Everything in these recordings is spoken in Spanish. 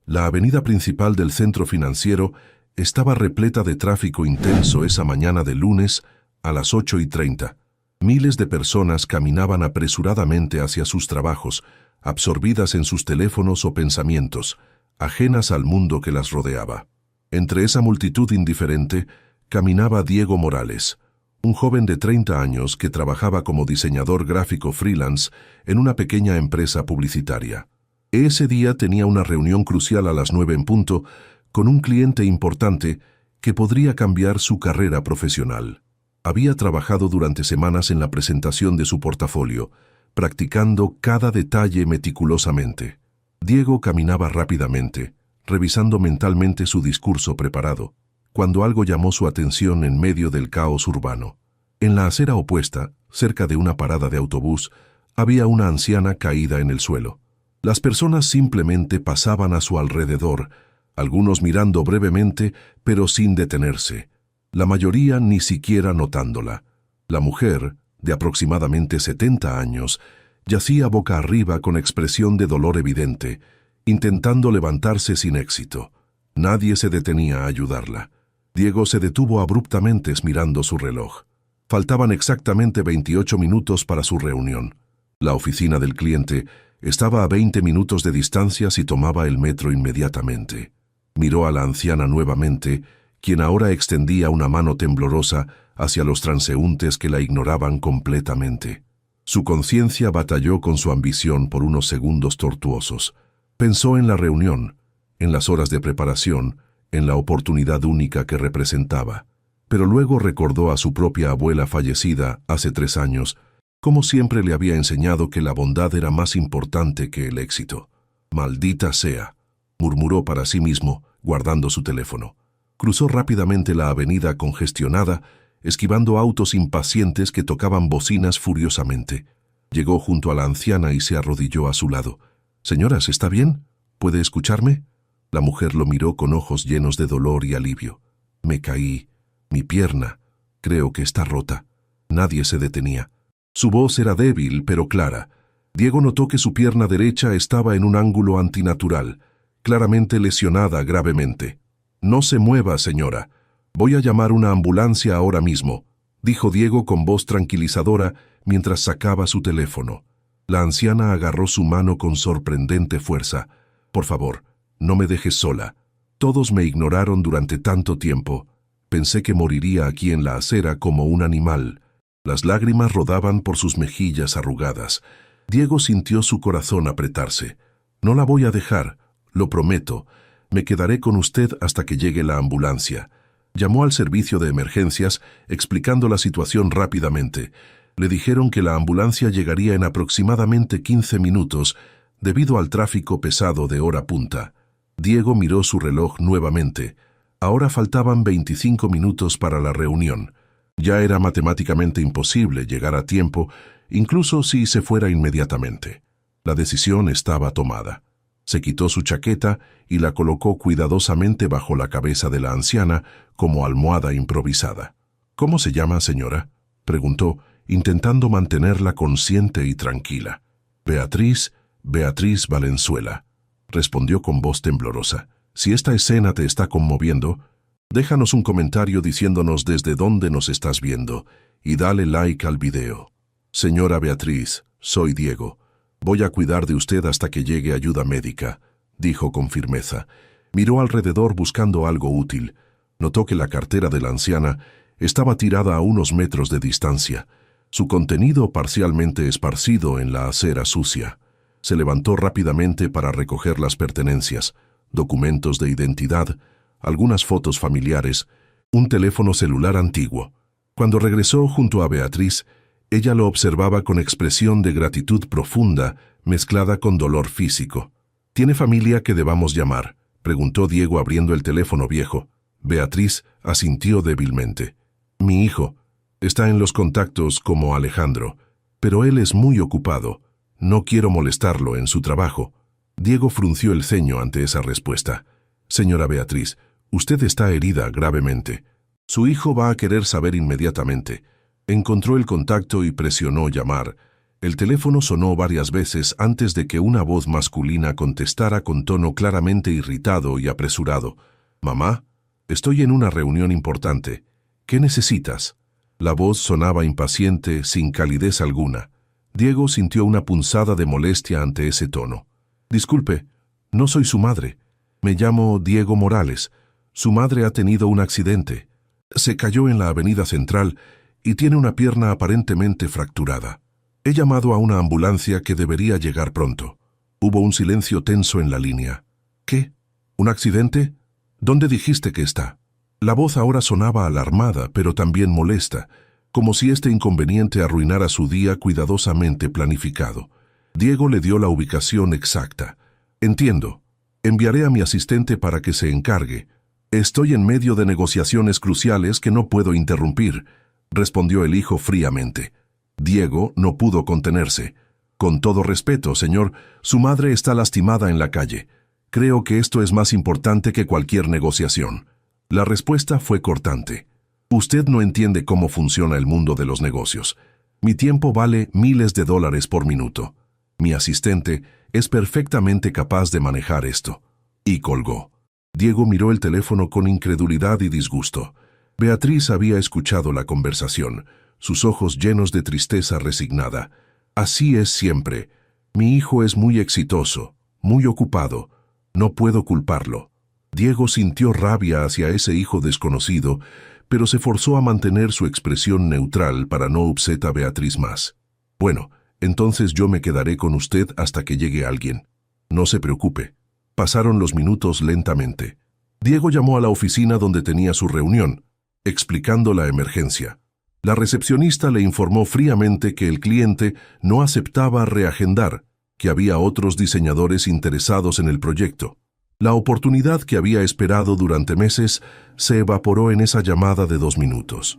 La avenida principal del centro financiero estaba repleta de tráfico intenso esa mañana de lunes a las 8:30. Miles de personas caminaban apresuradamente hacia sus trabajos, absorbidas en sus teléfonos o pensamientos, ajenas al mundo que las rodeaba. Entre esa multitud indiferente caminaba Diego Morales, un joven de 30 años que trabajaba como diseñador gráfico freelance en una pequeña empresa publicitaria. Ese día tenía una reunión crucial a las 9 en punto con un cliente importante que podría cambiar su carrera profesional. Había trabajado durante semanas en la presentación de su portafolio, practicando cada detalle meticulosamente. Diego caminaba rápidamente, revisando mentalmente su discurso preparado, cuando algo llamó su atención en medio del caos urbano. En la acera opuesta, cerca de una parada de autobús, había una anciana caída en el suelo. Las personas simplemente pasaban a su alrededor, algunos mirando brevemente, pero sin detenerse. La mayoría ni siquiera notándola. La mujer, de aproximadamente 70 años, yacía boca arriba con expresión de dolor evidente, intentando levantarse sin éxito. Nadie se detenía a ayudarla. Diego se detuvo abruptamente mirando su reloj. Faltaban exactamente 28 minutos para su reunión. La oficina del cliente estaba a 20 minutos de distancia si tomaba el metro inmediatamente. Miró a la anciana nuevamente, quien ahora extendía una mano temblorosa hacia los transeúntes que la ignoraban completamente. Su conciencia batalló con su ambición por unos segundos tortuosos. Pensó en la reunión, en las horas de preparación, en la oportunidad única que representaba. Pero luego recordó a su propia abuela fallecida hace 3 años, como siempre le había enseñado que la bondad era más importante que el éxito. «Maldita sea», murmuró para sí mismo, guardando su teléfono. Cruzó rápidamente la avenida congestionada, esquivando autos impacientes que tocaban bocinas furiosamente. Llegó junto a la anciana y se arrodilló a su lado. «Señora, ¿está bien? ¿Puede escucharme?» La mujer lo miró con ojos llenos de dolor y alivio. «Me caí. Mi pierna. Creo que está rota». Nadie se detenía. Su voz era débil, pero clara. Diego notó que su pierna derecha estaba en un ángulo antinatural, claramente lesionada gravemente. «No se mueva, señora. Voy a llamar una ambulancia ahora mismo», dijo Diego con voz tranquilizadora mientras sacaba su teléfono. La anciana agarró su mano con sorprendente fuerza. «Por favor, no me dejes sola. Todos me ignoraron durante tanto tiempo. Pensé que moriría aquí en la acera como un animal». Las lágrimas rodaban por sus mejillas arrugadas. Diego sintió su corazón apretarse. «No la voy a dejar, lo prometo. Me quedaré con usted hasta que llegue la ambulancia». Llamó al servicio de emergencias, explicando la situación rápidamente. Le dijeron que la ambulancia llegaría en aproximadamente 15 minutos, debido al tráfico pesado de hora punta. Diego miró su reloj nuevamente. Ahora faltaban 25 minutos para la reunión. Ya era matemáticamente imposible llegar a tiempo, incluso si se fuera inmediatamente. La decisión estaba tomada. Se quitó su chaqueta y la colocó cuidadosamente bajo la cabeza de la anciana como almohada improvisada. «¿Cómo se llama, señora?», preguntó, intentando mantenerla consciente y tranquila. «Beatriz Valenzuela», respondió con voz temblorosa. «Si esta escena te está conmoviendo, déjanos un comentario diciéndonos desde dónde nos estás viendo y dale like al video». «Señora Beatriz, soy Diego. Voy a cuidar de usted hasta que llegue ayuda médica», dijo con firmeza. Miró alrededor buscando algo útil. Notó que la cartera de la anciana estaba tirada a unos metros de distancia, su contenido parcialmente esparcido en la acera sucia. Se levantó rápidamente para recoger las pertenencias, documentos de identidad, algunas fotos familiares, un teléfono celular antiguo. Cuando regresó junto a Beatriz, ella lo observaba con expresión de gratitud profunda, mezclada con dolor físico. «¿Tiene familia que debamos llamar?», preguntó Diego abriendo el teléfono viejo. Beatriz asintió débilmente. «Mi hijo. Está en los contactos como Alejandro, pero él es muy ocupado. No quiero molestarlo en su trabajo». Diego frunció el ceño ante esa respuesta. «Señora Beatriz, usted está herida gravemente. Su hijo va a querer saber inmediatamente». Encontró el contacto y presionó llamar. El teléfono sonó varias veces antes de que una voz masculina contestara con tono claramente irritado y apresurado. «Mamá, estoy en una reunión importante. ¿Qué necesitas?» La voz sonaba impaciente, sin calidez alguna. Diego sintió una punzada de molestia ante ese tono. «Disculpe, no soy su madre. Me llamo Diego Morales. Su madre ha tenido un accidente. Se cayó en la avenida Central y tiene una pierna aparentemente fracturada. He llamado a una ambulancia que debería llegar pronto». Hubo un silencio tenso en la línea. «¿Qué? ¿Un accidente? ¿Dónde dijiste que está?» La voz ahora sonaba alarmada, pero también molesta, como si este inconveniente arruinara su día cuidadosamente planificado. Diego le dio la ubicación exacta. «Entiendo. Enviaré a mi asistente para que se encargue. Estoy en medio de negociaciones cruciales que no puedo interrumpir», respondió el hijo fríamente. Diego no pudo contenerse. «Con todo respeto, señor, su madre está lastimada en la calle. Creo que esto es más importante que cualquier negociación». La respuesta fue cortante. «Usted no entiende cómo funciona el mundo de los negocios. Mi tiempo vale miles de dólares por minuto. Mi asistente es perfectamente capaz de manejar esto». Y colgó. Diego miró el teléfono con incredulidad y disgusto. Beatriz había escuchado la conversación, sus ojos llenos de tristeza resignada. «Así es siempre. Mi hijo es muy exitoso, muy ocupado. No puedo culparlo». Diego sintió rabia hacia ese hijo desconocido, pero se forzó a mantener su expresión neutral para no upset a Beatriz más. «Bueno, entonces yo me quedaré con usted hasta que llegue alguien. No se preocupe». Pasaron los minutos lentamente. Diego llamó a la oficina donde tenía su reunión, explicando la emergencia. La recepcionista le informó fríamente que el cliente no aceptaba reagendar, que había otros diseñadores interesados en el proyecto. La oportunidad que había esperado durante meses se evaporó en esa llamada de 2 minutos.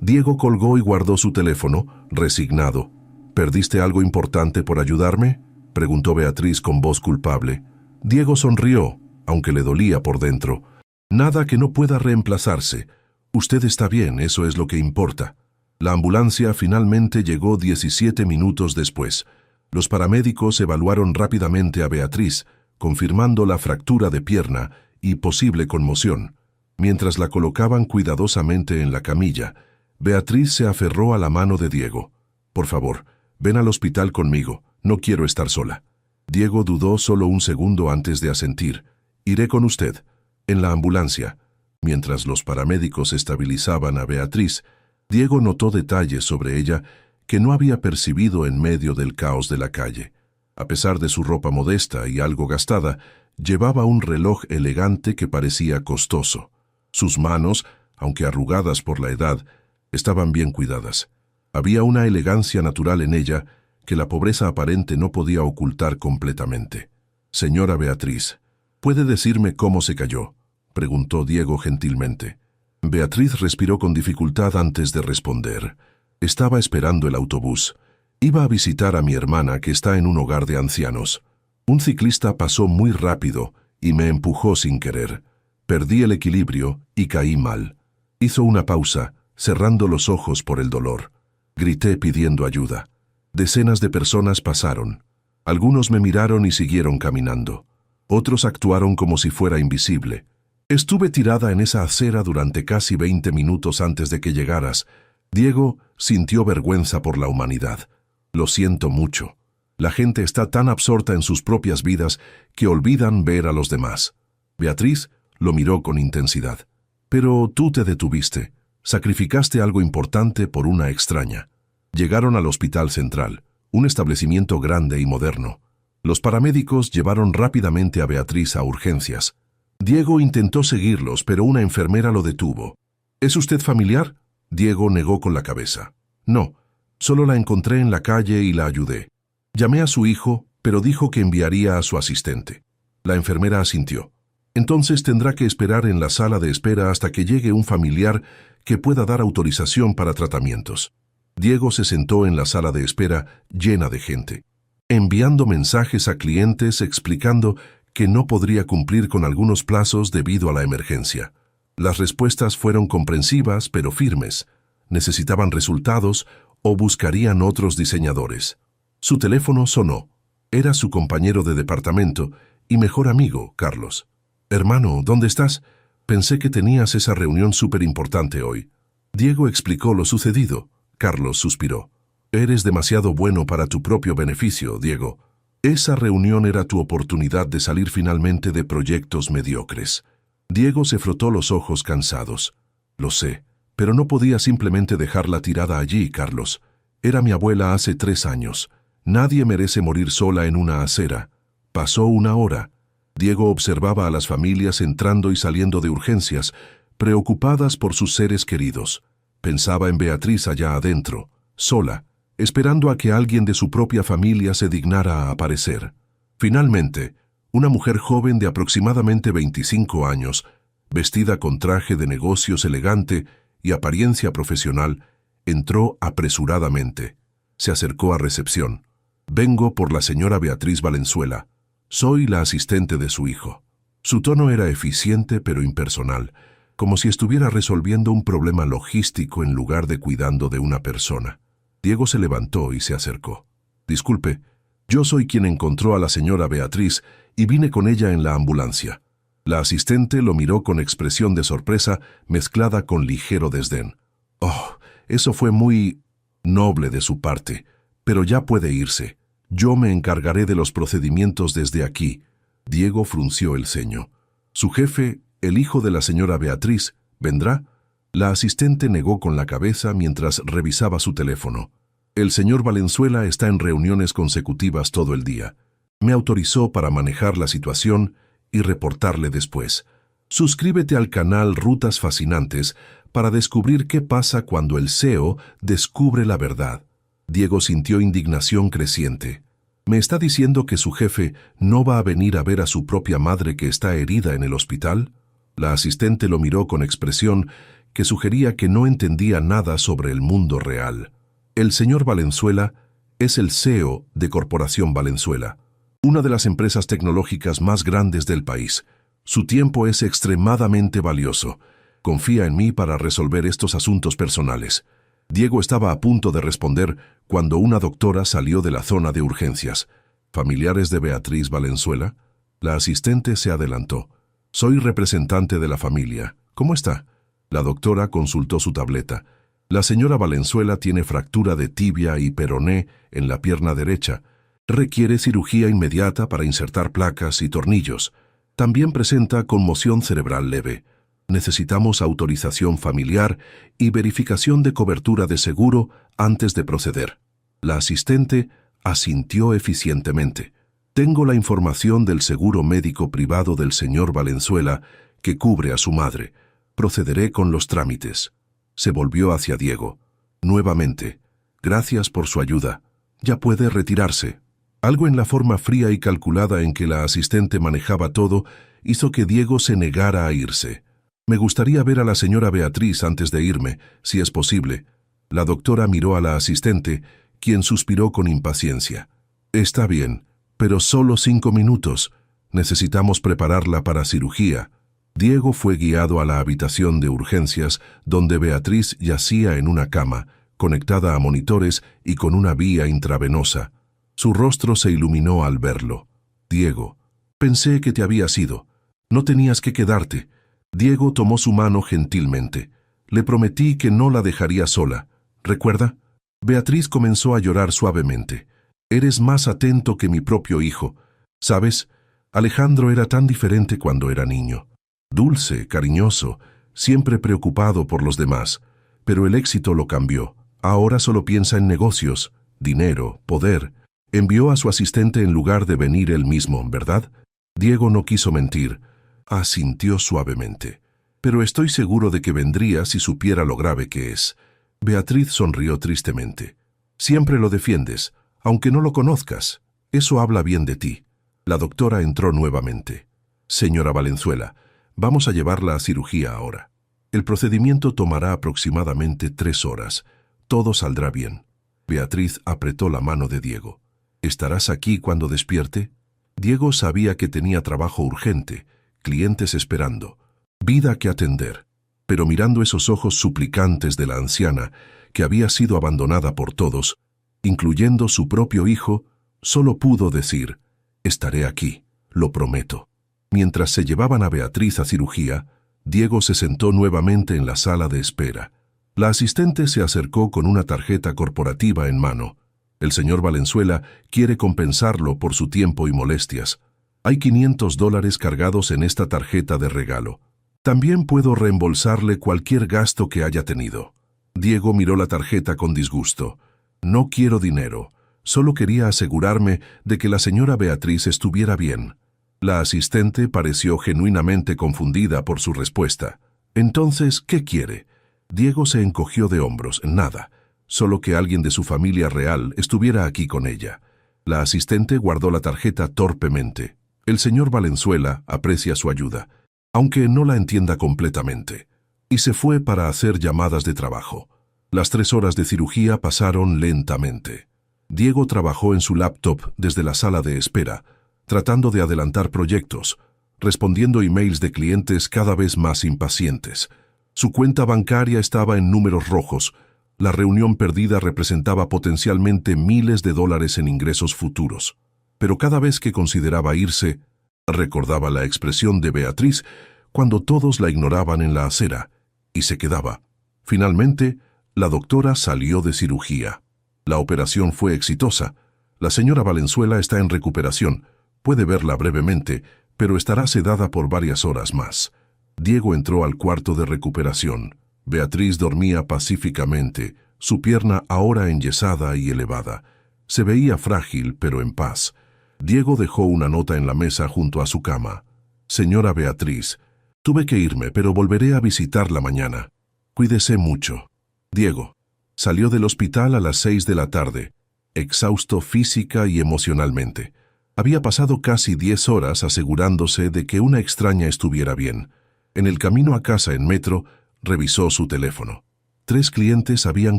Diego colgó y guardó su teléfono, resignado. «¿Perdiste algo importante por ayudarme?», preguntó Beatriz con voz culpable. Diego sonrió, aunque le dolía por dentro. «Nada que no pueda reemplazarse. Usted está bien, eso es lo que importa». La ambulancia finalmente llegó 17 minutos después. Los paramédicos evaluaron rápidamente a Beatriz, confirmando la fractura de pierna y posible conmoción. Mientras la colocaban cuidadosamente en la camilla, Beatriz se aferró a la mano de Diego. «Por favor, ven al hospital conmigo, no quiero estar sola». Diego dudó solo un segundo antes de asentir. «Iré con usted, en la ambulancia». Mientras los paramédicos estabilizaban a Beatriz, Diego notó detalles sobre ella que no había percibido en medio del caos de la calle. A pesar de su ropa modesta y algo gastada, llevaba un reloj elegante que parecía costoso. Sus manos, aunque arrugadas por la edad, estaban bien cuidadas. Había una elegancia natural en ella que la pobreza aparente no podía ocultar completamente. «Señora Beatriz, ¿puede decirme cómo se cayó?», preguntó Diego gentilmente. Beatriz respiró con dificultad antes de responder. «Estaba esperando el autobús. Iba a visitar a mi hermana que está en un hogar de ancianos. Un ciclista pasó muy rápido y me empujó sin querer. Perdí el equilibrio y caí mal». Hizo una pausa, cerrando los ojos por el dolor. Grité pidiendo ayuda. Decenas de personas pasaron. Algunos me miraron y siguieron caminando. Otros actuaron como si fuera invisible. Estuve tirada en esa acera durante casi 20 minutos antes de que llegaras. Diego sintió vergüenza por la humanidad. «Lo siento mucho. La gente está tan absorta en sus propias vidas que olvidan ver a los demás». Beatriz lo miró con intensidad. «Pero tú te detuviste. Sacrificaste algo importante por una extraña». Llegaron al Hospital Central, un establecimiento grande y moderno. Los paramédicos llevaron rápidamente a Beatriz a urgencias. Diego intentó seguirlos, pero una enfermera lo detuvo. «¿Es usted familiar?». Diego negó con la cabeza. «No, solo la encontré en la calle y la ayudé. Llamé a su hijo, pero dijo que enviaría a su asistente». La enfermera asintió. «Entonces tendrá que esperar en la sala de espera hasta que llegue un familiar que pueda dar autorización para tratamientos». Diego se sentó en la sala de espera llena de gente, enviando mensajes a clientes explicando que no podría cumplir con algunos plazos debido a la emergencia. Las respuestas fueron comprensivas pero firmes. Necesitaban resultados ¿O buscarían otros diseñadores? Su teléfono sonó. Era su compañero de departamento y mejor amigo, Carlos. «Hermano, ¿dónde estás? Pensé que tenías esa reunión súper importante hoy». Diego explicó lo sucedido. Carlos suspiró. «Eres demasiado bueno para tu propio beneficio, Diego. Esa reunión era tu oportunidad de salir finalmente de proyectos mediocres». Diego se frotó los ojos cansados. «Lo sé, pero no podía simplemente dejarla tirada allí, Carlos. Era mi abuela hace 3 años. Nadie merece morir sola en una acera». Pasó 1 hora. Diego observaba a las familias entrando y saliendo de urgencias, preocupadas por sus seres queridos. Pensaba en Beatriz allá adentro, sola, esperando a que alguien de su propia familia se dignara a aparecer. Finalmente, una mujer joven de aproximadamente 25 años, vestida con traje de negocios elegante y apariencia profesional, entró apresuradamente. Se acercó a recepción. «Vengo por la señora Beatriz Valenzuela. Soy la asistente de su hijo». Su tono era eficiente pero impersonal, como si estuviera resolviendo un problema logístico en lugar de cuidando de una persona. Diego se levantó y se acercó. «Disculpe, yo soy quien encontró a la señora Beatriz y vine con ella en la ambulancia». La asistente lo miró con expresión de sorpresa mezclada con ligero desdén. «Oh, eso fue muy noble de su parte, pero ya puede irse. Yo me encargaré de los procedimientos desde aquí». Diego frunció el ceño. «Su jefe, el hijo de la señora Beatriz, ¿vendrá?». La asistente negó con la cabeza mientras revisaba su teléfono. «El señor Valenzuela está en reuniones consecutivas todo el día. Me autorizó para manejar la situación y reportarle después. Suscríbete al canal Rutas Fascinantes para descubrir qué pasa cuando el CEO descubre la verdad». Diego sintió indignación creciente. «¿Me está diciendo que su jefe no va a venir a ver a su propia madre que está herida en el hospital?». La asistente lo miró con expresión que sugería que no entendía nada sobre el mundo real. «El señor Valenzuela es el CEO de Corporación Valenzuela, una de las empresas tecnológicas más grandes del país. Su tiempo es extremadamente valioso. Confía en mí para resolver estos asuntos personales». Diego estaba a punto de responder cuando una doctora salió de la zona de urgencias. «¿Familiares de Beatriz Valenzuela?». La asistente se adelantó. «Soy representante de la familia. ¿Cómo está?». La doctora consultó su tableta. «La señora Valenzuela tiene fractura de tibia y peroné en la pierna derecha. Requiere cirugía inmediata para insertar placas y tornillos. También presenta conmoción cerebral leve. Necesitamos autorización familiar y verificación de cobertura de seguro antes de proceder». La asistente asintió eficientemente. «Tengo la información del seguro médico privado del señor Valenzuela que cubre a su madre. Procederé con los trámites». Se volvió hacia Diego. «Nuevamente, gracias por su ayuda. Ya puede retirarse». Algo en la forma fría y calculada en que la asistente manejaba todo hizo que Diego se negara a irse. «Me gustaría ver a la señora Beatriz antes de irme, si es posible». La doctora miró a la asistente, quien suspiró con impaciencia. «Está bien, pero solo 5 minutos. Necesitamos prepararla para cirugía». Diego fue guiado a la habitación de urgencias, donde Beatriz yacía en una cama, conectada a monitores y con una vía intravenosa. Su rostro se iluminó al verlo. «Diego, pensé que te habías ido. No tenías que quedarte». Diego tomó su mano gentilmente. «Le prometí que no la dejaría sola. ¿Recuerda?». Beatriz comenzó a llorar suavemente. «Eres más atento que mi propio hijo. ¿Sabes? Alejandro era tan diferente cuando era niño. Dulce, cariñoso, siempre preocupado por los demás. Pero el éxito lo cambió. Ahora solo piensa en negocios, dinero, poder. Envió a su asistente en lugar de venir él mismo, ¿verdad?». Diego no quiso mentir. Asintió suavemente. «Pero estoy seguro de que vendría si supiera lo grave que es». Beatriz sonrió tristemente. «Siempre lo defiendes, aunque no lo conozcas. Eso habla bien de ti». La doctora entró nuevamente. «Señora Valenzuela, vamos a llevarla a cirugía ahora. El procedimiento tomará aproximadamente 3 horas. Todo saldrá bien». Beatriz apretó la mano de Diego. «¿Estarás aquí cuando despierte?». Diego sabía que tenía trabajo urgente, clientes esperando, vida que atender. Pero mirando esos ojos suplicantes de la anciana, que había sido abandonada por todos, incluyendo su propio hijo, solo pudo decir: «Estaré aquí, lo prometo». Mientras se llevaban a Beatriz a cirugía, Diego se sentó nuevamente en la sala de espera. La asistente se acercó con una tarjeta corporativa en mano. «El señor Valenzuela quiere compensarlo por su tiempo y molestias. Hay $500 cargados en esta tarjeta de regalo. También puedo reembolsarle cualquier gasto que haya tenido». Diego miró la tarjeta con disgusto. «No quiero dinero. Solo quería asegurarme de que la señora Beatriz estuviera bien». La asistente pareció genuinamente confundida por su respuesta. «Entonces, ¿qué quiere?». Diego se encogió de hombros. «Nada. Solo que alguien de su familia real estuviera aquí con ella». La asistente guardó la tarjeta torpemente. «El señor Valenzuela aprecia su ayuda, aunque no la entienda completamente». Y se fue para hacer llamadas de trabajo. Las 3 horas de cirugía pasaron lentamente. Diego trabajó en su laptop desde la sala de espera, tratando de adelantar proyectos, respondiendo emails de clientes cada vez más impacientes. Su cuenta bancaria estaba en números rojos. La reunión perdida representaba potencialmente miles de dólares en ingresos futuros. Pero cada vez que consideraba irse, recordaba la expresión de Beatriz cuando todos la ignoraban en la acera, y se quedaba. Finalmente, la doctora salió de cirugía. La operación fue exitosa. La señora Valenzuela está en recuperación. Puede verla brevemente, pero estará sedada por varias horas más. Diego entró al cuarto de recuperación. Beatriz dormía pacíficamente, su pierna ahora enyesada y elevada. Se veía frágil, pero en paz. Diego dejó una nota en la mesa junto a su cama. «Señora Beatriz, tuve que irme, pero volveré a visitarla mañana. Cuídese mucho». Diego salió del hospital a las 6 de la tarde, exhausto física y emocionalmente. Había pasado casi 10 horas asegurándose de que una extraña estuviera bien. En el camino a casa en metro, revisó su teléfono. 3 clientes habían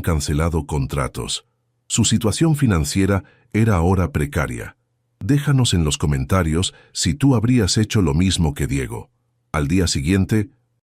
cancelado contratos. Su situación financiera era ahora precaria. Déjanos en los comentarios si tú habrías hecho lo mismo que Diego. Al día siguiente,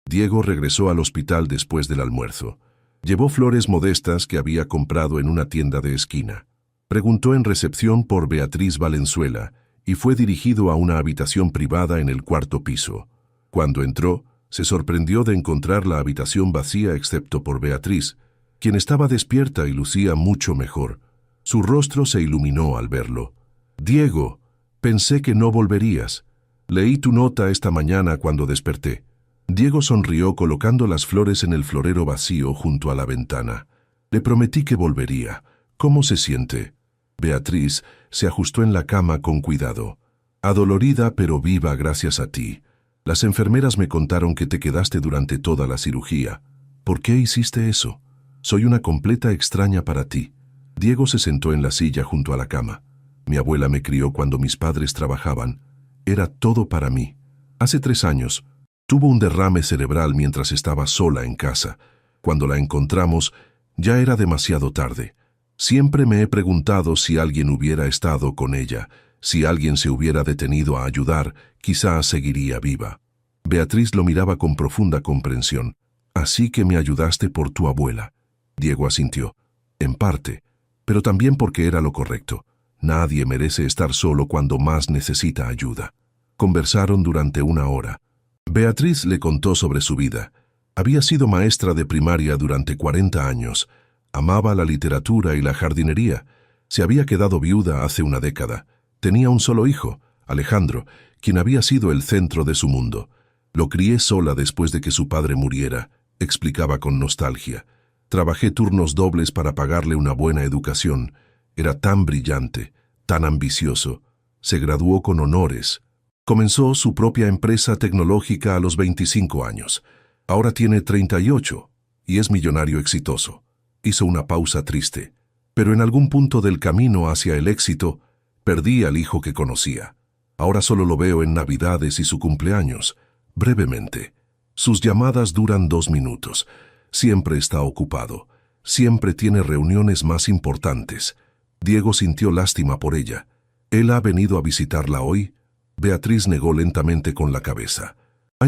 Diego regresó al hospital después del almuerzo. Llevó flores modestas que había comprado en una tienda de esquina. Preguntó en recepción por Beatriz Valenzuela y fue dirigido a una habitación privada en el 4º piso. Cuando entró, se sorprendió de encontrar la habitación vacía excepto por Beatriz, quien estaba despierta y lucía mucho mejor. Su rostro se iluminó al verlo. «Diego, pensé que no volverías. Leí tu nota esta mañana cuando desperté». Diego sonrió colocando las flores en el florero vacío junto a la ventana. «Le prometí que volvería. ¿Cómo se siente?». Beatriz se ajustó en la cama con cuidado. «Adolorida pero viva gracias a ti. Las enfermeras me contaron que te quedaste durante toda la cirugía. ¿Por qué hiciste eso? Soy una completa extraña para ti». Diego se sentó en la silla junto a la cama. «Mi abuela me crió cuando mis padres trabajaban. Era todo para mí. Hace 3 años, tuvo un derrame cerebral mientras estaba sola en casa. Cuando la encontramos, ya era demasiado tarde. Siempre me he preguntado si alguien hubiera estado con ella, si alguien se hubiera detenido a ayudar, quizás seguiría viva». Beatriz lo miraba con profunda comprensión. «Así que me ayudaste por tu abuela». Diego asintió. «En parte, pero también porque era lo correcto. Nadie merece estar solo cuando más necesita ayuda». Conversaron durante 1 hora. Beatriz le contó sobre su vida. Había sido maestra de primaria durante 40 años. Amaba la literatura y la jardinería. Se había quedado viuda hace una década. Tenía un solo hijo, Alejandro, quien había sido el centro de su mundo. «Lo crié sola después de que su padre muriera», explicaba con nostalgia. «Trabajé turnos dobles para pagarle una buena educación. Era tan brillante, tan ambicioso. Se graduó con honores. Comenzó su propia empresa tecnológica a los 25 años. Ahora tiene 38 y es millonario exitoso». Hizo una pausa triste. «Pero en algún punto del camino hacia el éxito, perdí al hijo que conocía. Ahora solo lo veo en Navidades y su cumpleaños, brevemente. Sus llamadas duran 2 minutos. Siempre está ocupado. Siempre tiene reuniones más importantes». Diego sintió lástima por ella. «¿Él ha venido a visitarla hoy?». Beatriz negó lentamente con la cabeza.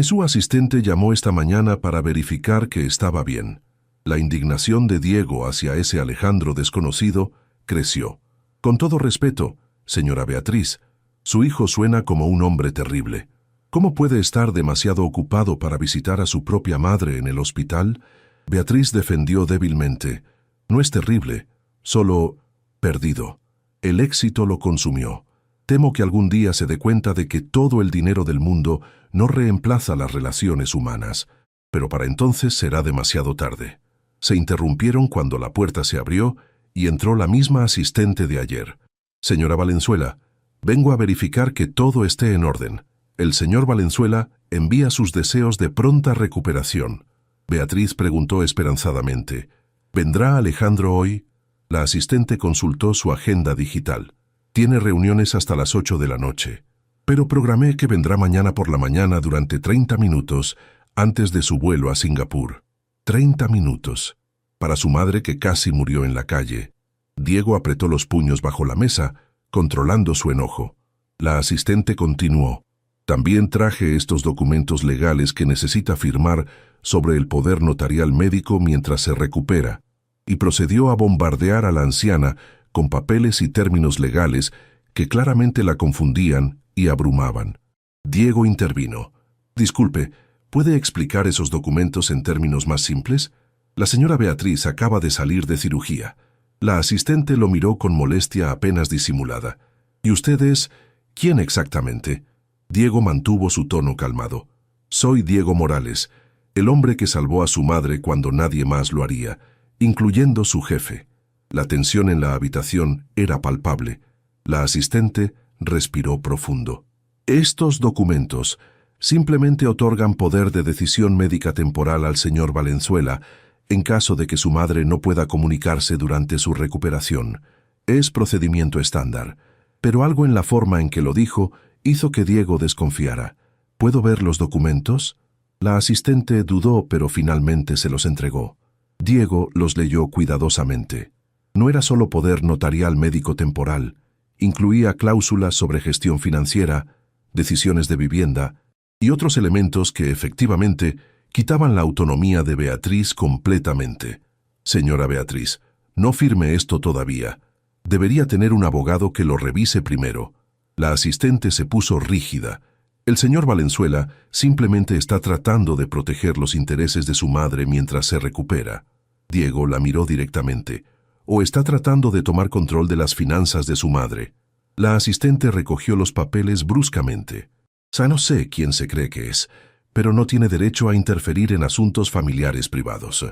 Su asistente llamó esta mañana para verificar que estaba bien. La indignación de Diego hacia ese Alejandro desconocido creció. Con todo respeto, señora Beatriz, su hijo suena como un hombre terrible. ¿Cómo puede estar demasiado ocupado para visitar a su propia madre en el hospital? Beatriz defendió débilmente. No es terrible, solo perdido. El éxito lo consumió. Temo que algún día se dé cuenta de que todo el dinero del mundo no reemplaza las relaciones humanas, pero para entonces será demasiado tarde. Se interrumpieron cuando la puerta se abrió y entró la misma asistente de ayer. Señora Valenzuela, vengo a verificar que todo esté en orden. El señor Valenzuela envía sus deseos de pronta recuperación. Beatriz preguntó esperanzadamente, ¿vendrá Alejandro hoy? La asistente consultó su agenda digital. Tiene reuniones hasta las 8 de la noche, pero programé que vendrá mañana por la mañana durante 30 minutos antes de su vuelo a Singapur. 30 minutos. Para su madre que casi murió en la calle. Diego apretó los puños bajo la mesa, controlando su enojo. La asistente continuó. También traje estos documentos legales que necesita firmar sobre el poder notarial médico mientras se recupera, y procedió a bombardear a la anciana con papeles y términos legales que claramente la confundían y abrumaban. Diego intervino. Disculpe, ¿puede explicar esos documentos en términos más simples? La señora Beatriz acaba de salir de cirugía. La asistente lo miró con molestia apenas disimulada. ¿Y usted es? ¿Quién exactamente? Diego mantuvo su tono calmado. Soy Diego Morales, el hombre que salvó a su madre cuando nadie más lo haría, incluyendo su jefe. La tensión en la habitación era palpable. La asistente respiró profundo. Estos documentos simplemente otorgan poder de decisión médica temporal al señor Valenzuela en caso de que su madre no pueda comunicarse durante su recuperación. Es procedimiento estándar, pero algo en la forma en que lo dijo hizo que Diego desconfiara. ¿Puedo ver los documentos? La asistente dudó, pero finalmente se los entregó. Diego los leyó cuidadosamente. No era solo poder notarial médico temporal, incluía cláusulas sobre gestión financiera, decisiones de vivienda y otros elementos que efectivamente quitaban la autonomía de Beatriz completamente. Señora Beatriz, no firme esto todavía. Debería tener un abogado que lo revise primero. La asistente se puso rígida. El señor Valenzuela simplemente está tratando de proteger los intereses de su madre mientras se recupera. Diego la miró directamente. ¿O está tratando de tomar control de las finanzas de su madre? La asistente recogió los papeles bruscamente. No sé quién se cree que es, pero no tiene derecho a interferir en asuntos familiares privados.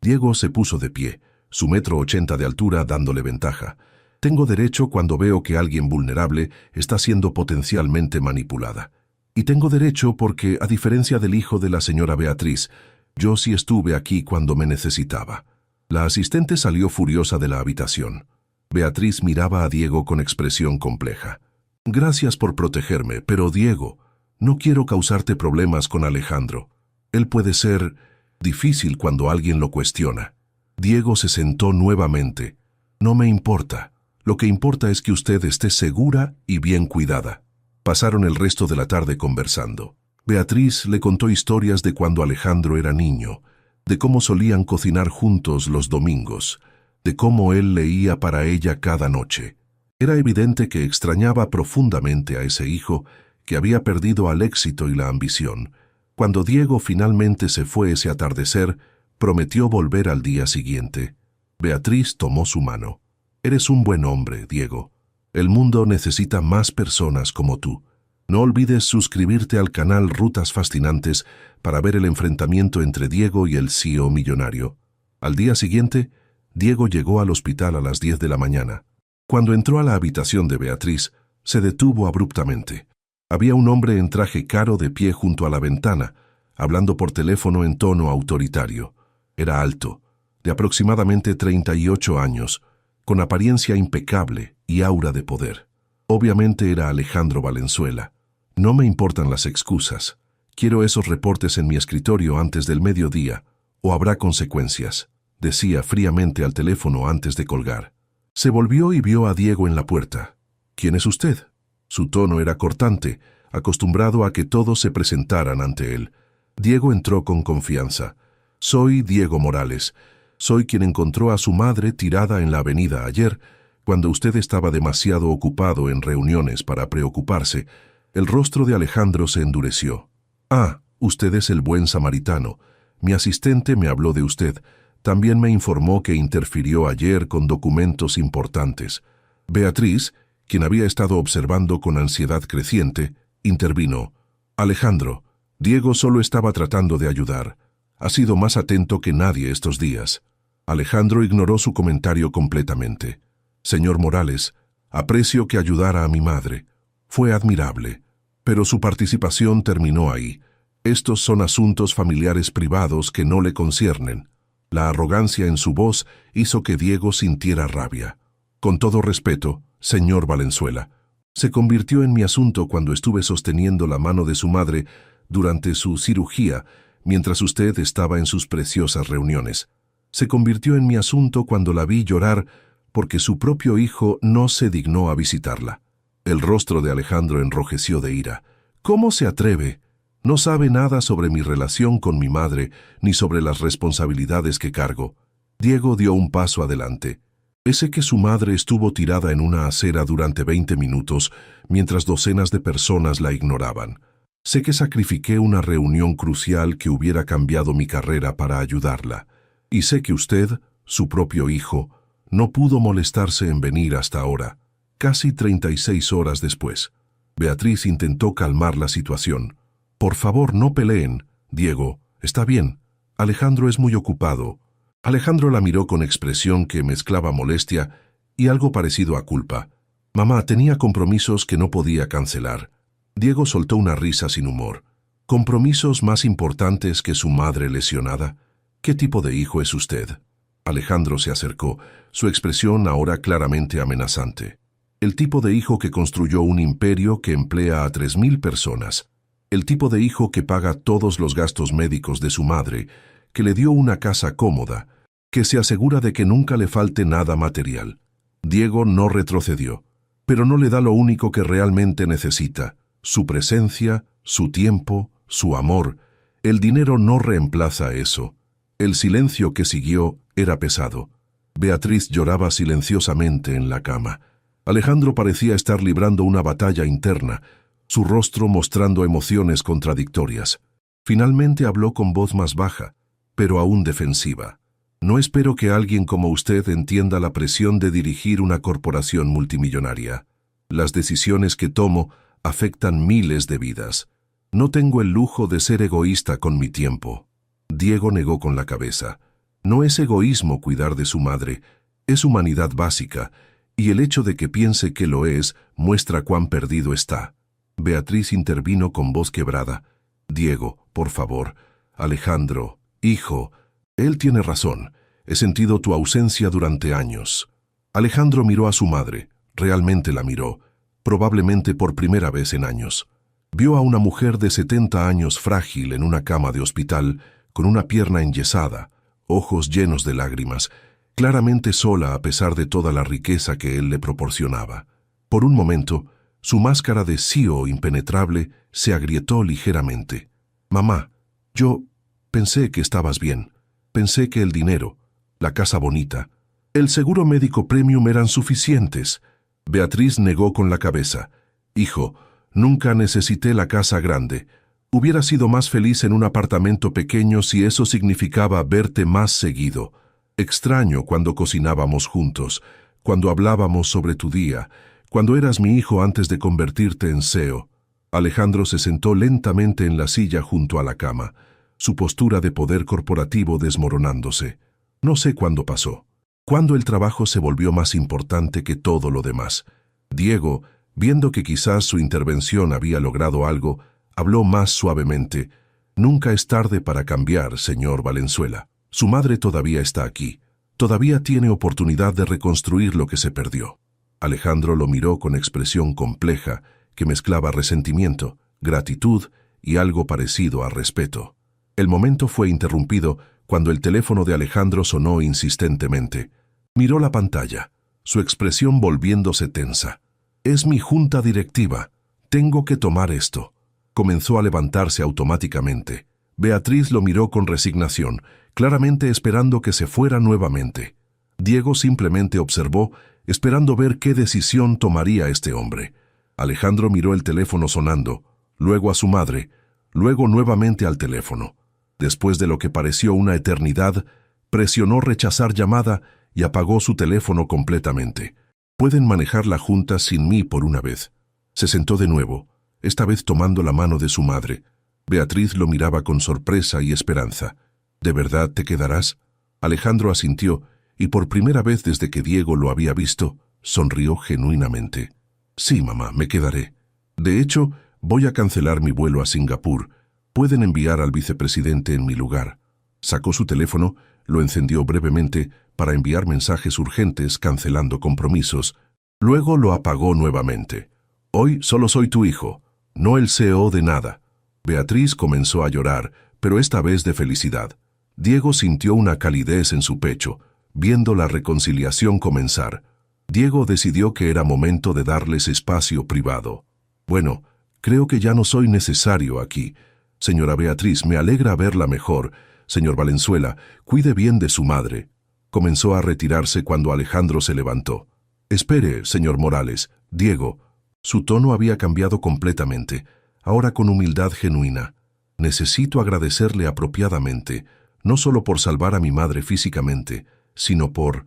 Diego se puso de pie, su 1,80 m de altura dándole ventaja. Tengo derecho cuando veo que alguien vulnerable está siendo potencialmente manipulada. Y tengo derecho porque, a diferencia del hijo de la señora Beatriz, yo sí estuve aquí cuando me necesitaba. La asistente salió furiosa de la habitación. Beatriz miraba a Diego con expresión compleja. Gracias por protegerme, pero Diego, no quiero causarte problemas con Alejandro. Él puede ser difícil cuando alguien lo cuestiona. Diego se sentó nuevamente. No me importa. Lo que importa es que usted esté segura y bien cuidada. Pasaron el resto de la tarde conversando. Beatriz le contó historias de cuando Alejandro era niño, de cómo solían cocinar juntos los domingos, de cómo él leía para ella cada noche. Era evidente que extrañaba profundamente a ese hijo que había perdido al éxito y la ambición. Cuando Diego finalmente se fue ese atardecer, prometió volver al día siguiente. Beatriz tomó su mano. Eres un buen hombre, Diego. El mundo necesita más personas como tú. No olvides suscribirte al canal Rutas Fascinantes para ver el enfrentamiento entre Diego y el CEO millonario. Al día siguiente, Diego llegó al hospital a las 10 de la mañana. Cuando entró a la habitación de Beatriz, se detuvo abruptamente. Había un hombre en traje caro de pie junto a la ventana, hablando por teléfono en tono autoritario. Era alto, de aproximadamente 38 años, con apariencia impecable y aura de poder. Obviamente era Alejandro Valenzuela. No me importan las excusas. Quiero esos reportes en mi escritorio antes del mediodía, o habrá consecuencias, decía fríamente al teléfono antes de colgar. Se volvió y vio a Diego en la puerta. ¿Quién es usted? Su tono era cortante, acostumbrado a que todos se presentaran ante él. Diego entró con confianza. Soy Diego Morales. Soy quien encontró a su madre tirada en la avenida ayer, cuando usted estaba demasiado ocupado en reuniones para preocuparse. El rostro de Alejandro se endureció. Ah, usted es el buen samaritano. Mi asistente me habló de usted. También me informó que interfirió ayer con documentos importantes. Beatriz, quien había estado observando con ansiedad creciente, intervino. Alejandro, Diego solo estaba tratando de ayudar. Ha sido más atento que nadie estos días. Alejandro ignoró su comentario completamente. Señor Morales, aprecio que ayudara a mi madre. Fue admirable. Pero su participación terminó ahí. Estos son asuntos familiares privados que no le conciernen. La arrogancia en su voz hizo que Diego sintiera rabia. Con todo respeto, señor Valenzuela, se convirtió en mi asunto cuando estuve sosteniendo la mano de su madre durante su cirugía, mientras usted estaba en sus preciosas reuniones. Se convirtió en mi asunto cuando la vi llorar porque su propio hijo no se dignó a visitarla. El rostro de Alejandro enrojeció de ira. ¿Cómo se atreve? No sabe nada sobre mi relación con mi madre ni sobre las responsabilidades que cargo. Diego dio un paso adelante. Sé que su madre estuvo tirada en una acera durante 20 minutos mientras docenas de personas la ignoraban. Sé que sacrifiqué una reunión crucial que hubiera cambiado mi carrera para ayudarla. Y sé que usted, su propio hijo, no pudo molestarse en venir hasta ahora, casi 36 horas después. Beatriz intentó calmar la situación. Por favor, no peleen. Diego, está bien. Alejandro es muy ocupado. Alejandro la miró con expresión que mezclaba molestia y algo parecido a culpa. Mamá, tenía compromisos que no podía cancelar. Diego soltó una risa sin humor. ¿Compromisos más importantes que su madre lesionada? ¿Qué tipo de hijo es usted? Alejandro se acercó, su expresión ahora claramente amenazante. El tipo de hijo que construyó un imperio que emplea a 3.000 personas. El tipo de hijo que paga todos los gastos médicos de su madre, que le dio una casa cómoda, que se asegura de que nunca le falte nada material. Diego no retrocedió, pero no le da lo único que realmente necesita: su presencia, su tiempo, su amor. El dinero no reemplaza eso. El silencio que siguió era pesado. Beatriz lloraba silenciosamente en la cama. Alejandro parecía estar librando una batalla interna, su rostro mostrando emociones contradictorias. Finalmente habló con voz más baja, pero aún defensiva. No espero que alguien como usted entienda la presión de dirigir una corporación multimillonaria. Las decisiones que tomo afectan miles de vidas. No tengo el lujo de ser egoísta con mi tiempo. Diego negó con la cabeza. No es egoísmo cuidar de su madre, es humanidad básica, y el hecho de que piense que lo es muestra cuán perdido está. Beatriz intervino con voz quebrada. Diego, por favor. Alejandro, hijo, él tiene razón. He sentido tu ausencia durante años. Alejandro miró a su madre, realmente la miró, probablemente por primera vez en años. Vio a una mujer de 70 años frágil en una cama de hospital, con una pierna enyesada, ojos llenos de lágrimas, claramente sola a pesar de toda la riqueza que él le proporcionaba. Por un momento, su máscara de CEO impenetrable se agrietó ligeramente. Mamá, yo pensé que estabas bien. Pensé que el dinero, la casa bonita, el seguro médico premium eran suficientes. Beatriz negó con la cabeza. Hijo, nunca necesité la casa grande. Hubiera sido más feliz en un apartamento pequeño si eso significaba verte más seguido. Extraño cuando cocinábamos juntos, cuando hablábamos sobre tu día, cuando eras mi hijo antes de convertirte en CEO. Alejandro se sentó lentamente en la silla junto a la cama, su postura de poder corporativo desmoronándose. No sé cuándo pasó. Cuándo el trabajo se volvió más importante que todo lo demás. Diego, viendo que quizás su intervención había logrado algo, habló más suavemente. Nunca es tarde para cambiar, señor Valenzuela. Su madre todavía está aquí. Todavía tiene oportunidad de reconstruir lo que se perdió. Alejandro lo miró con expresión compleja que mezclaba resentimiento, gratitud y algo parecido a respeto. El momento fue interrumpido cuando el teléfono de Alejandro sonó insistentemente. Miró la pantalla, su expresión volviéndose tensa. «Es mi junta directiva», Tengo que tomar esto. Comenzó a levantarse automáticamente. Beatriz lo miró con resignación, claramente esperando que se fuera nuevamente. Diego simplemente observó, esperando ver qué decisión tomaría este hombre. Alejandro miró el teléfono sonando, luego a su madre, luego nuevamente al teléfono. Después de lo que pareció una eternidad, presionó rechazar llamada y apagó su teléfono completamente. Pueden manejarla juntas sin mí por una vez. Se sentó de nuevo, esta vez tomando la mano de su madre. Beatriz lo miraba con sorpresa y esperanza. ¿De verdad te quedarás? Alejandro asintió, y por primera vez desde que Diego lo había visto, sonrió genuinamente. Sí, mamá, me quedaré. De hecho, voy a cancelar mi vuelo a Singapur. Pueden enviar al vicepresidente en mi lugar. Sacó su teléfono, lo encendió brevemente para enviar mensajes urgentes cancelando compromisos. Luego lo apagó nuevamente. Hoy solo soy tu hijo, no el CEO de nada. Beatriz comenzó a llorar, pero esta vez de felicidad. Diego sintió una calidez en su pecho, viendo la reconciliación comenzar. Diego decidió que era momento de darles espacio privado. Bueno, creo que ya no soy necesario aquí. Señora Beatriz, me alegra verla mejor. Señor Valenzuela, cuide bien de su madre. Comenzó a retirarse cuando Alejandro se levantó. Espere, señor Morales. Diego. Su tono había cambiado completamente, ahora con humildad genuina. Necesito agradecerle apropiadamente, no solo por salvar a mi madre físicamente, sino por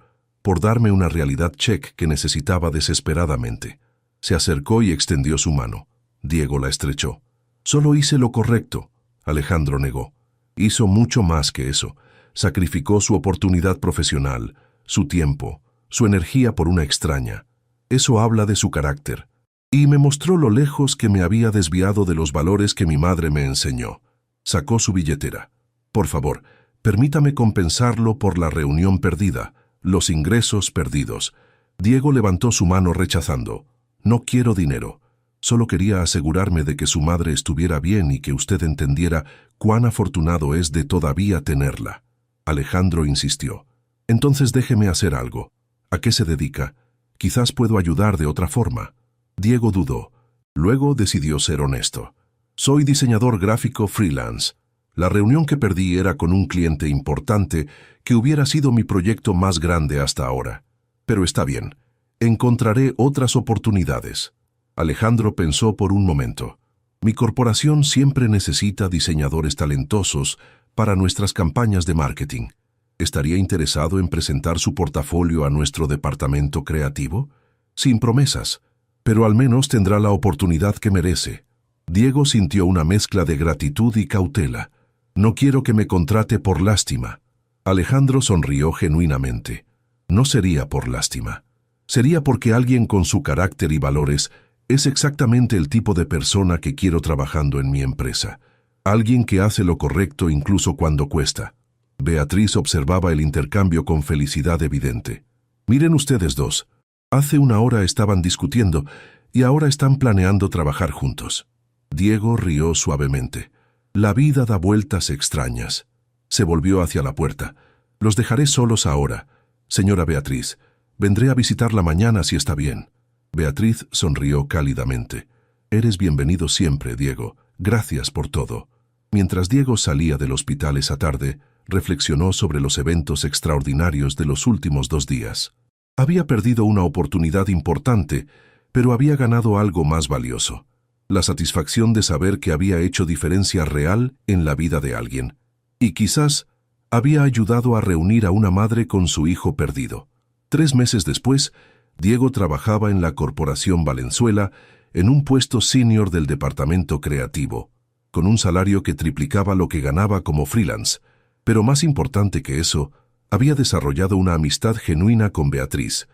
darme una realidad check que necesitaba desesperadamente. Se acercó y extendió su mano. Diego la estrechó. Solo hice lo correcto. Alejandro negó. Hizo mucho más que eso. Sacrificó su oportunidad profesional, su tiempo, su energía por una extraña. Eso habla de su carácter. Y me mostró lo lejos que me había desviado de los valores que mi madre me enseñó. Sacó su billetera. Por favor, permítame compensarlo por la reunión perdida, los ingresos perdidos. Diego levantó su mano rechazando. No quiero dinero. Solo quería asegurarme de que su madre estuviera bien y que usted entendiera cuán afortunado es de todavía tenerla. Alejandro insistió. Entonces déjeme hacer algo. ¿A qué se dedica? Quizás puedo ayudar de otra forma. Diego dudó. Luego decidió ser honesto. Soy diseñador gráfico freelance. La reunión que perdí era con un cliente importante que hubiera sido mi proyecto más grande hasta ahora. Pero está bien. Encontraré otras oportunidades. Alejandro pensó por un momento. Mi corporación siempre necesita diseñadores talentosos para nuestras campañas de marketing. ¿Estaría interesado en presentar su portafolio a nuestro departamento creativo? Sin promesas, pero al menos tendrá la oportunidad que merece. Diego sintió una mezcla de gratitud y cautela. No quiero que me contrate por lástima. Alejandro sonrió genuinamente. No sería por lástima. Sería porque alguien con su carácter y valores es exactamente el tipo de persona que quiero trabajando en mi empresa. Alguien que hace lo correcto incluso cuando cuesta. Beatriz observaba el intercambio con felicidad evidente. Miren ustedes dos. Hace una hora estaban discutiendo y ahora están planeando trabajar juntos. Diego rió suavemente. La vida da vueltas extrañas. Se volvió hacia la puerta. Los dejaré solos ahora. Señora Beatriz, vendré a visitarla mañana si está bien. Beatriz sonrió cálidamente. Eres bienvenido siempre, Diego. Gracias por todo. Mientras Diego salía del hospital esa tarde, reflexionó sobre los eventos extraordinarios de los últimos 2 días. Había perdido una oportunidad importante, pero había ganado algo más valioso. La satisfacción de saber que había hecho diferencia real en la vida de alguien. Y quizás había ayudado a reunir a una madre con su hijo perdido. 3 meses después, Diego trabajaba en la Corporación Valenzuela en un puesto senior del departamento creativo, con un salario que triplicaba lo que ganaba como freelance. Pero más importante que eso, había desarrollado una amistad genuina con Beatriz,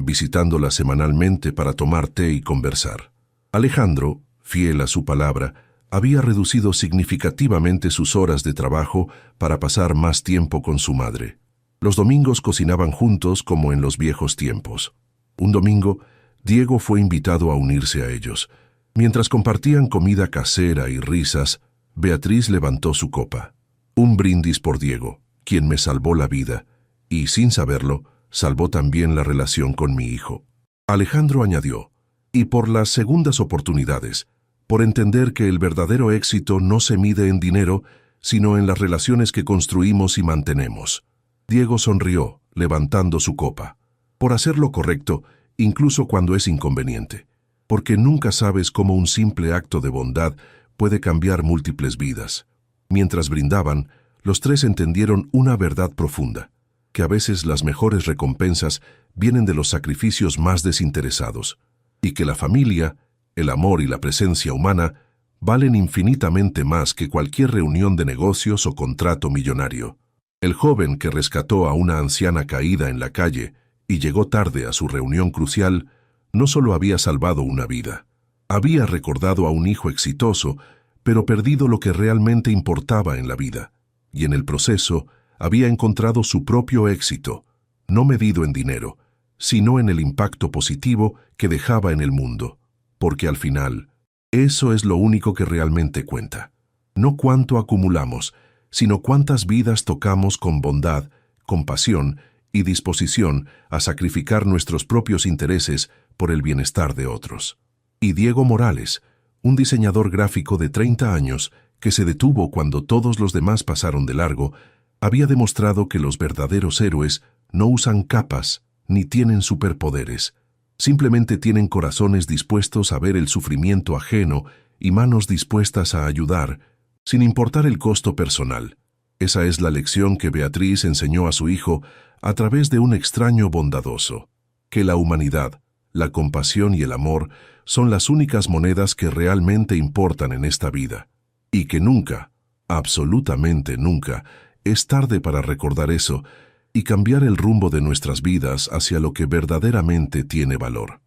visitándola semanalmente para tomar té y conversar. Alejandro, fiel a su palabra, había reducido significativamente sus horas de trabajo para pasar más tiempo con su madre. Los domingos cocinaban juntos como en los viejos tiempos. Un domingo, Diego fue invitado a unirse a ellos. Mientras compartían comida casera y risas, Beatriz levantó su copa. Un brindis por Diego, quien me salvó la vida, y, sin saberlo, salvó también la relación con mi hijo. Alejandro añadió, y por las segundas oportunidades, por entender que el verdadero éxito no se mide en dinero, sino en las relaciones que construimos y mantenemos. Diego sonrió, levantando su copa. Por hacer lo correcto, incluso cuando es inconveniente, porque nunca sabes cómo un simple acto de bondad puede cambiar múltiples vidas. Mientras brindaban, los tres entendieron una verdad profunda, que a veces las mejores recompensas vienen de los sacrificios más desinteresados, y que la familia, el amor y la presencia humana valen infinitamente más que cualquier reunión de negocios o contrato millonario. El joven que rescató a una anciana caída en la calle y llegó tarde a su reunión crucial, no solo había salvado una vida, había recordado a un hijo exitoso, pero perdido lo que realmente importaba en la vida, y en el proceso había encontrado su propio éxito, no medido en dinero, sino en el impacto positivo que dejaba en el mundo, porque al final, eso es lo único que realmente cuenta. No cuánto acumulamos, sino cuántas vidas tocamos con bondad, compasión y disposición a sacrificar nuestros propios intereses por el bienestar de otros. Y Diego Morales, un diseñador gráfico de 30 años que se detuvo cuando todos los demás pasaron de largo, había demostrado que los verdaderos héroes no usan capas ni tienen superpoderes. Simplemente tienen corazones dispuestos a ver el sufrimiento ajeno y manos dispuestas a ayudar, sin importar el costo personal. Esa es la lección que Beatriz enseñó a su hijo a través de un extraño bondadoso, que la humanidad, la compasión y el amor son las únicas monedas que realmente importan en esta vida, y que nunca, absolutamente nunca, es tarde para recordar eso y cambiar el rumbo de nuestras vidas hacia lo que verdaderamente tiene valor.